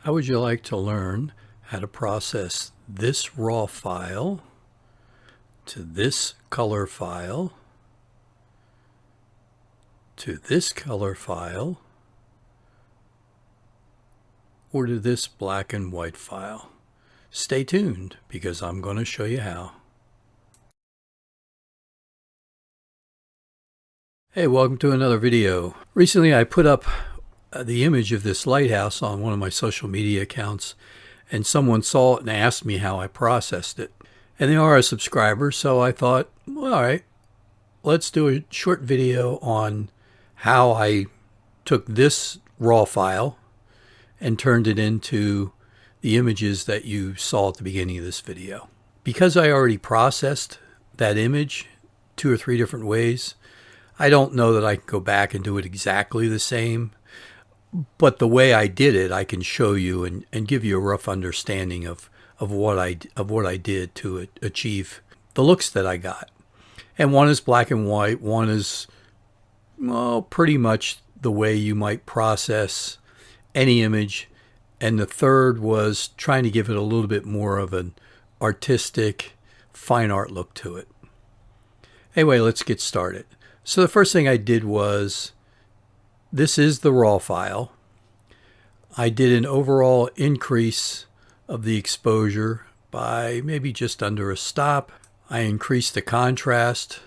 How would you like to learn how to process this raw file to this color file to this color file or to this black and white file? Stay tuned because I'm going to show you how. Hey, welcome to another video. Recently I put up the image of this lighthouse on one of my social media accounts, and someone saw it and asked me how I processed it. And they are a subscriber, so I thought, well, all right, let's do a short video on how I took this raw file and turned it into the images that you saw at the beginning of this video. Because I already processed that image 2 or 3 different ways, I don't know that I can go back and do it exactly the same, but the way I did it, I can show you and give you a rough understanding of what I did to achieve the looks that I got. And one is black and white, one is, well, pretty much the way you might process any image, and the third was trying to give it a little bit more of an artistic, fine art look to it. Anyway, let's get started. So the first thing I did was, this is the raw file. I did an overall increase of the exposure by maybe just under a stop. I increased the contrast,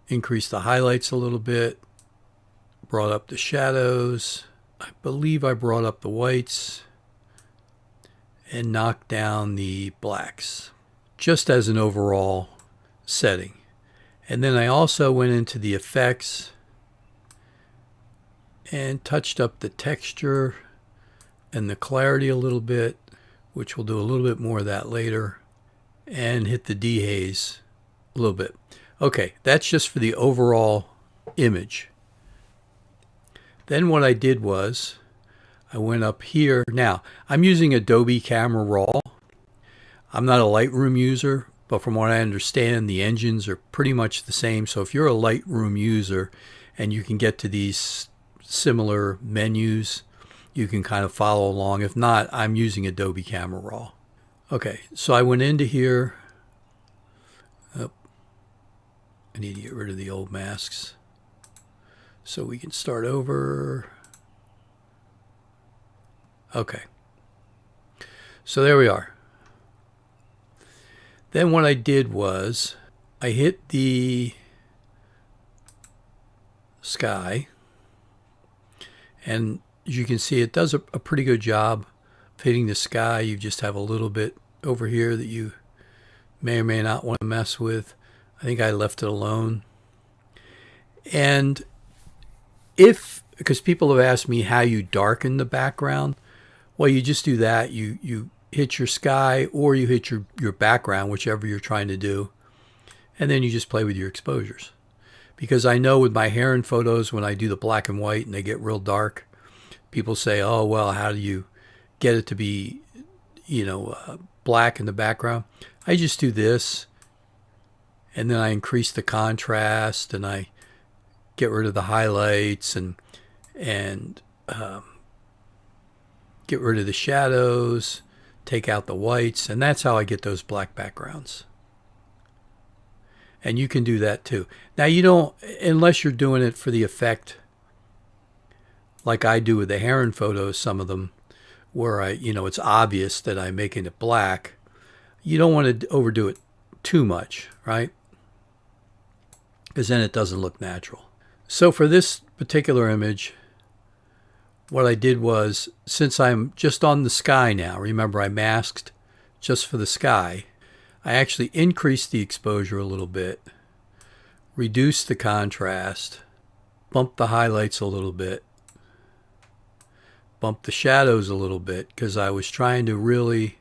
increased the highlights a little bit, brought up the shadows. I believe I brought up the whites and knocked down the blacks, just as an overall setting. And then I also went into the effects and touched up the texture and the clarity a little bit, which we'll do a little bit more of that later, and hit the dehaze a little bit. Okay, that's just for the overall image. Then what I did was I went up here. Now, I'm using Adobe Camera Raw. I'm not a Lightroom user, but from what I understand, the engines are pretty much the same. So if you're a Lightroom user and you can get to these similar menus, you can kind of follow along. If not, I'm using Adobe Camera Raw. Okay, so I went into here. Oh, I need to get rid of the old masks so we can start over. Okay, so there we are. Then what I did was I hit the sky, and as you can see, it does a pretty good job of hitting the sky. You just have a little bit over here that you may or may not want to mess with. I think I left it alone. And because people have asked me how you darken the background, well, you just do that. You hit your sky or you hit your background, whichever you're trying to do, and then you just play with your exposures. Because I know with my heron photos, when I do the black and white and they get real dark, people say, oh, well, how do you get it to be, black in the background? I just do this, and then I increase the contrast, and I get rid of the highlights and get rid of the shadows, take out the whites, and that's how I get those black backgrounds. And you can do that too. Now, you don't, unless you're doing it for the effect, like I do with the heron photos, some of them, where it's obvious that I'm making it black. You don't want to overdo it too much, right? Because then it doesn't look natural. So for this particular image, what I did was, since I'm just on the sky now, remember I masked just for the sky, I actually increased the exposure a little bit, reduced the contrast, bumped the highlights a little bit, bumped the shadows a little bit, because I was trying to really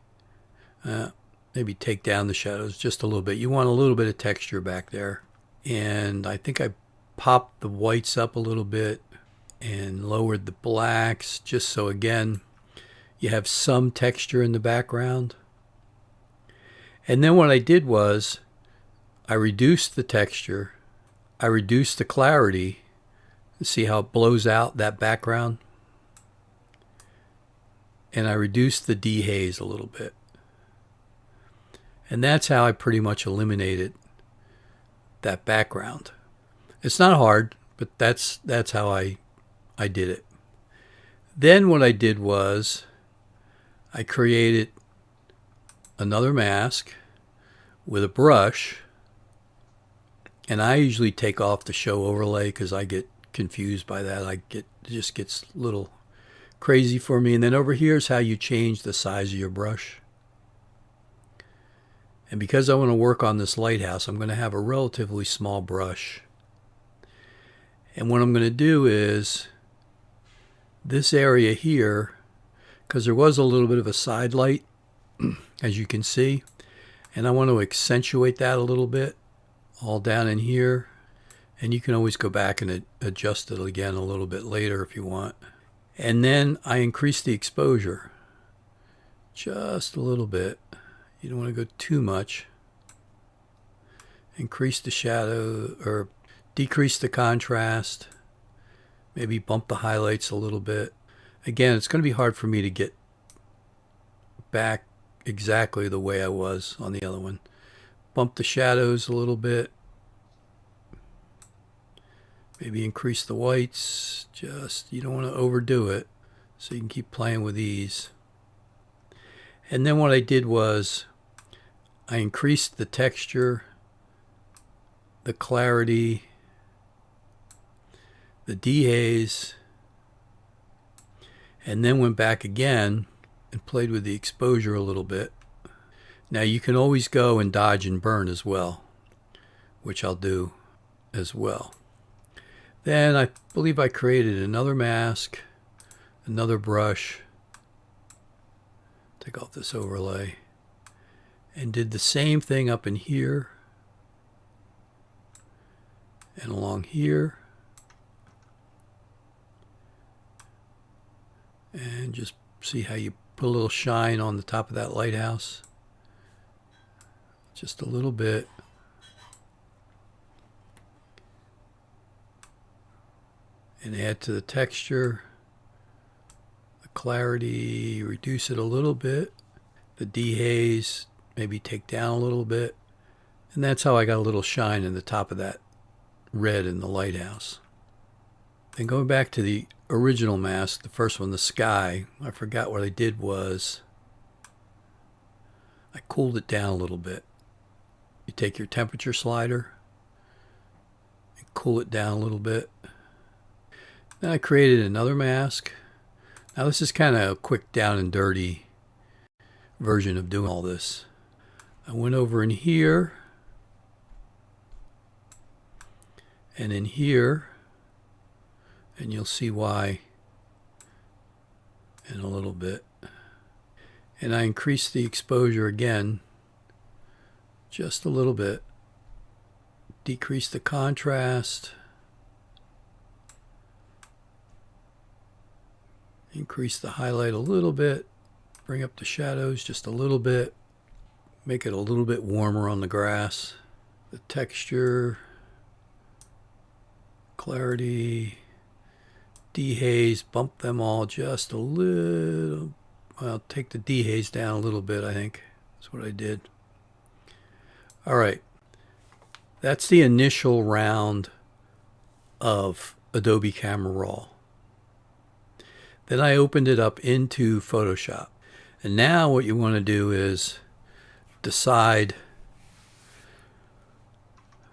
maybe take down the shadows just a little bit. You want a little bit of texture back there. And I think I popped the whites up a little bit and lowered the blacks, just so, again, you have some texture in the background. And then what I did was I reduced the texture, I reduced the clarity. See how it blows out that background? and I reduced the dehaze a little bit. And that's how I pretty much eliminated that background. It's not hard, but that's how I did it. Then what I did was I created another mask with a brush, and I usually take off the show overlay because I get confused by that. It just gets a little crazy for me. And then over here is how you change the size of your brush. And because I want to work on this lighthouse, I'm going to have a relatively small brush. And what I'm going to do is this area here, because there was a little bit of a side light, as you can see, and I want to accentuate that a little bit, all down in here. And you can always go back and adjust it again a little bit later if you want. And then I increase the exposure just a little bit. You don't want to go too much. Increase the shadow or decrease the contrast. Maybe bump the highlights a little bit. Again, it's going to be hard for me to get back exactly the way I was on the other one. Bump the shadows a little bit. Maybe increase the whites. You don't want to overdo it. So you can keep playing with these. And then what I did was I increased the texture, the clarity, the dehaze, and then went back again and played with the exposure a little bit. Now you can always go and dodge and burn as well, which I'll do as well. Then I believe I created another mask, another brush, take off this overlay, and did the same thing up in here and along here, and just see how you put a little shine on the top of that lighthouse, just a little bit. And add to the texture, the clarity, reduce it a little bit, the dehaze, maybe take down a little bit. And that's how I got a little shine in the top of that red in the lighthouse. Then going back to the original mask, the first one, the sky, I forgot what I did was I cooled it down a little bit. You take your temperature slider and cool it down a little bit. Then I created another mask. Now this is kind of a quick down and dirty version of doing all this. I went over in here and in here, and you'll see why in a little bit. And I increased the exposure again just a little bit. Decrease the contrast. Increase the highlight a little bit, bring up the shadows just a little bit, make it a little bit warmer on the grass. The texture, clarity, dehaze, bump them all just a little. Well, take the dehaze down a little bit, I think. That's what I did. All right. That's the initial round of Adobe Camera Raw. Then I opened it up into Photoshop. And now what you want to do is decide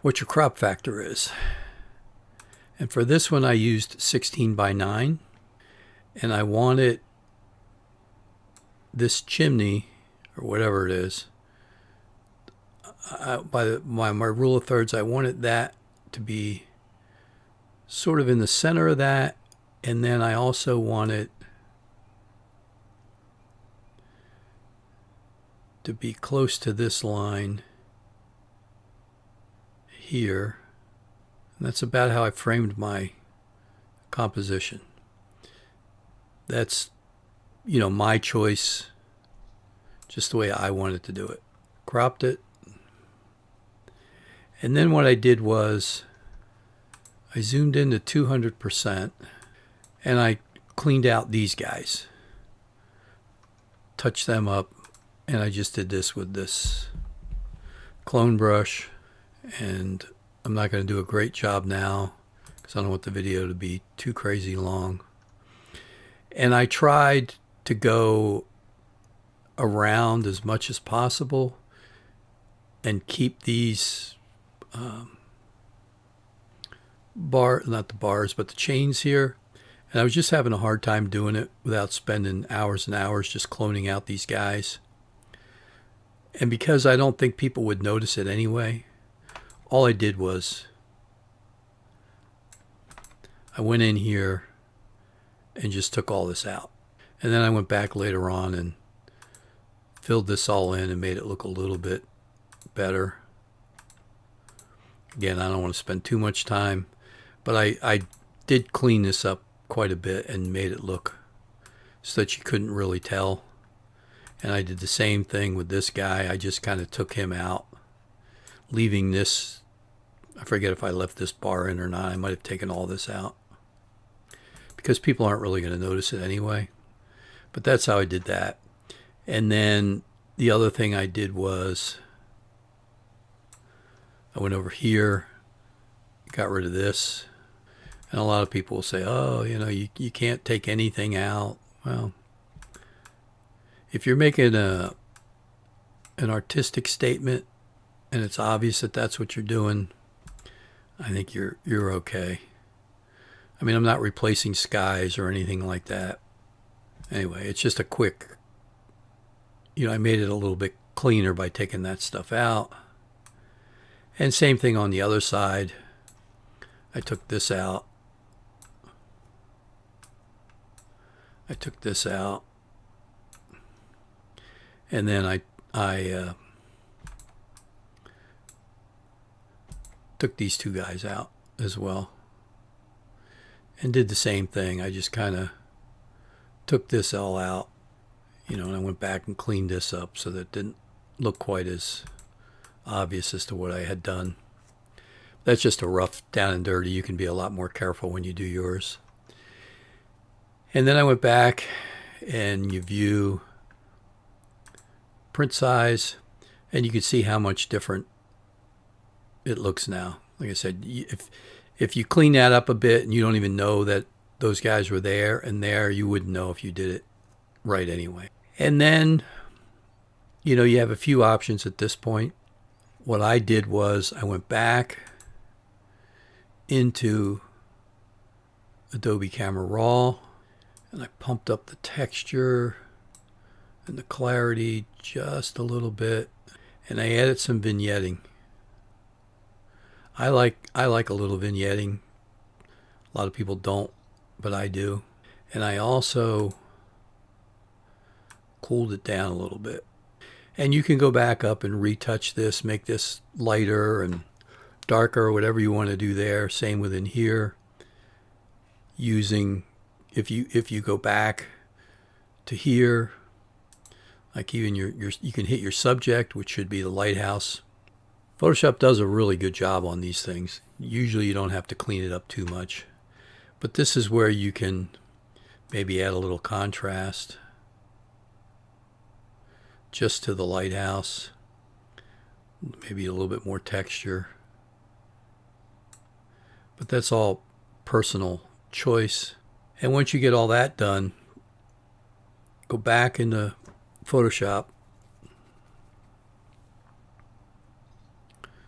what your crop factor is. And for this one I used 16:9, and I wanted this chimney, or whatever it is, by my rule of thirds, I wanted that to be sort of in the center of that. And then I also want it to be close to this line here. And that's about how I framed my composition. That's, my choice, just the way I wanted to do it. Cropped it. And then what I did was I zoomed in to 200%. And I cleaned out these guys. touch them up. And I just did this with this clone brush, and I'm not going to do a great job now because I don't want the video to be too crazy long. And I tried to go around as much as possible and keep these not the bars, but the chains here. And I was just having a hard time doing it without spending hours and hours just cloning out these guys. And because I don't think people would notice it anyway, all I did was I went in here and just took all this out. And then I went back later on and filled this all in and made it look a little bit better. Again, I don't want to spend too much time, but I did clean this up quite a bit and made it look so that you couldn't really tell. And I did the same thing with this guy. I just kind of took him out, leaving this. I forget if I left this bar in or not. I might have taken all this out because people aren't really going to notice it anyway. But that's how I did that. And then the other thing I did was I went over here, got rid of this. And a lot of people will say, oh, you know, you can't take anything out. Well, if you're making an artistic statement and it's obvious that that's what you're doing, I think you're okay. I mean, I'm not replacing skies or anything like that. Anyway, it's just a quick, you know, I made it a little bit cleaner by taking that stuff out. And same thing on the other side. I took this out. I took this out. And then I took these two guys out as well and did the same thing. I just kind of took this all out, you know, and I went back and cleaned this up so that it didn't look quite as obvious as to what I had done. That's just a rough down and dirty. You can be a lot more careful when you do yours. And then I went back and you view print size, and you can see how much different it looks now. Like I said, if you clean that up a bit and you don't even know that those guys were there and there, you wouldn't know if you did it right anyway. And then, you know, you have a few options at this point. What I did was I went back into Adobe Camera Raw and I pumped up the texture and the clarity just a little bit, and I added some vignetting. I like a little vignetting. A lot of people don't, but I do. And I also cooled it down a little bit. And you can go back up and retouch this, make this lighter and darker, whatever you want to do there. Same within here. Using, if you go back to here, like even you can hit your subject, which should be the lighthouse. Photoshop does a really good job on these things. Usually you don't have to clean it up too much. But this is where you can maybe add a little contrast just to the lighthouse. Maybe a little bit more texture. But that's all personal choice. And once you get all that done, go back into Photoshop.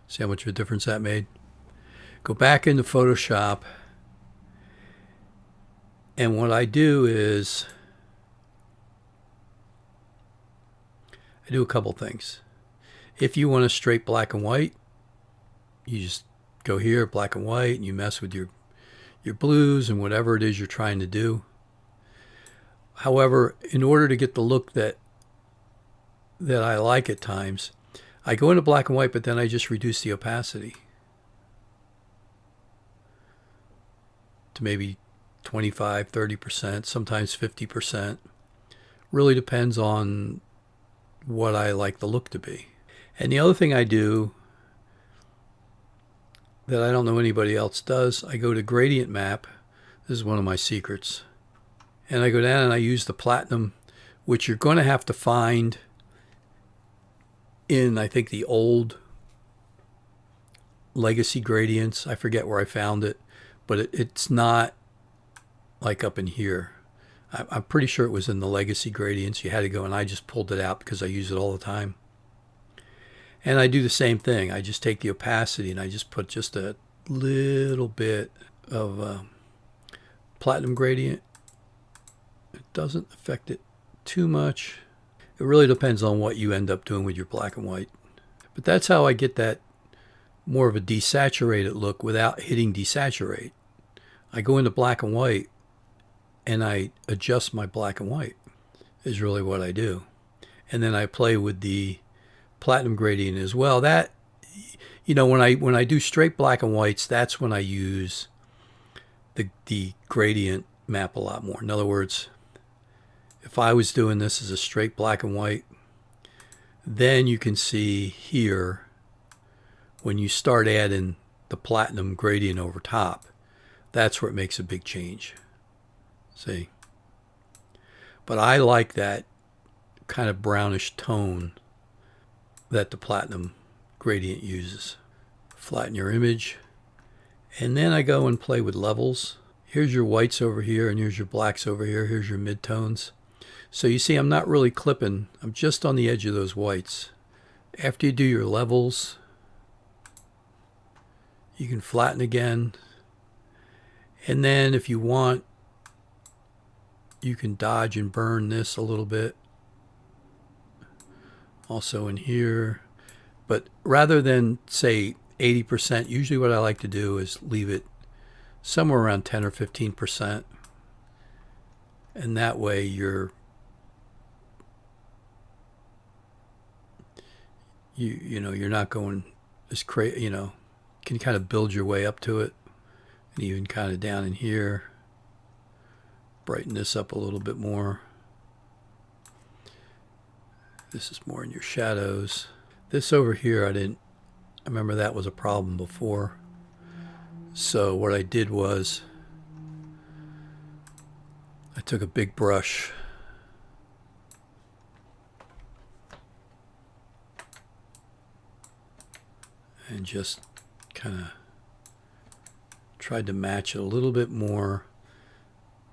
See how much of a difference that made? Go back into Photoshop, and what I do is I do a couple things. If you want a straight black and white, you just go here, black and white, and you mess with your blues and whatever it is you're trying to do. However, in order to get the look that I like at times, I go into black and white, but then I just reduce the opacity to maybe 25, 30%, sometimes 50%. Really depends on what I like the look to be. And the other thing I do that I don't know anybody else does, I go to gradient map. This is one of my secrets. And I go down and I use the platinum, which you're going to have to find in, I think, the old legacy gradients. I forget where I found it, but it's not like up in here. I'm pretty sure it was in the legacy gradients. You had to go, and I just pulled it out because I use it all the time. And I do the same thing. I just take the opacity and I just put just a little bit of platinum gradient. It doesn't affect it too much. It really depends on what you end up doing with your black and white. But that's how I get that more of a desaturated look without hitting desaturate. I go into black and white and I adjust my black and white is really what I do. And then I play with the platinum gradient as well. That, you know, when I do straight black and whites, that's when I use the gradient map a lot more. In other words, if I was doing this as a straight black and white, then you can see here when you start adding the platinum gradient over top, that's where it makes a big change. See? But I like that kind of brownish tone that the platinum gradient uses. Flatten your image. And then I go and play with levels. Here's your whites over here, and here's your blacks over here. Here's your midtones. So you see, I'm not really clipping. I'm just on the edge of those whites. After you do your levels, you can flatten again. And then if you want, you can dodge and burn this a little bit. Also in here. But rather than say 80%, usually what I like to do is leave it somewhere around 10 or 15%. And that way you're you're not going as crazy, can kind of build your way up to it. And even kind of down in here, brighten this up a little bit more. This is more in your shadows. This over here, I remember that was a problem before. So what I did was I took a big brush and just kind of tried to match it a little bit more.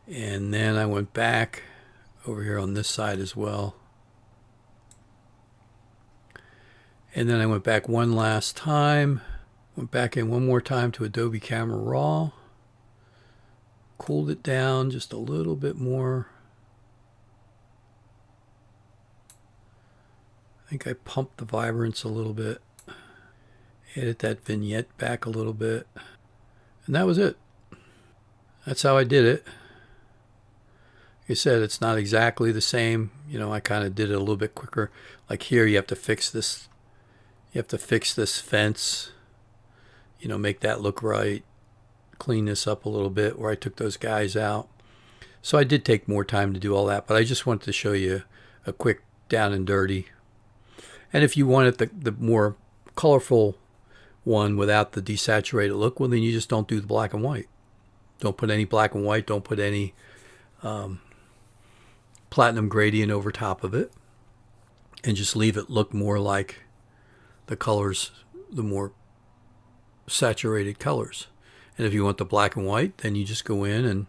And then I went back over here on this side as well. And then I went back one last time. Went back in one more time to Adobe Camera Raw. Cooled it down just a little bit more. I think I pumped the vibrance a little bit. Edit that vignette back a little bit. And that was it. That's how I did it. Like I said, it's not exactly the same. I kind of did it a little bit quicker. Like here, you have to fix this. You have to fix this fence. Make that look right. Clean this up a little bit where I took those guys out. So I did take more time to do all that, but I just wanted to show you a quick down and dirty. And if you wanted the more colorful one without the desaturated look, well, then you just don't do the black and white. Don't put any black and white. Don't put any platinum gradient over top of it, and just leave it look more like the colors, the more saturated colors. And if you want the black and white, then you just go in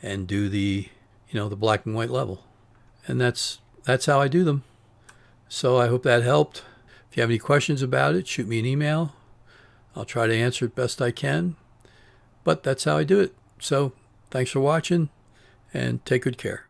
and do the the black and white level. And that's how I do them. So I hope that helped. If you have any questions about it, shoot me an email. I'll try to answer it best I can. But that's how I do it. So thanks for watching, and take good care.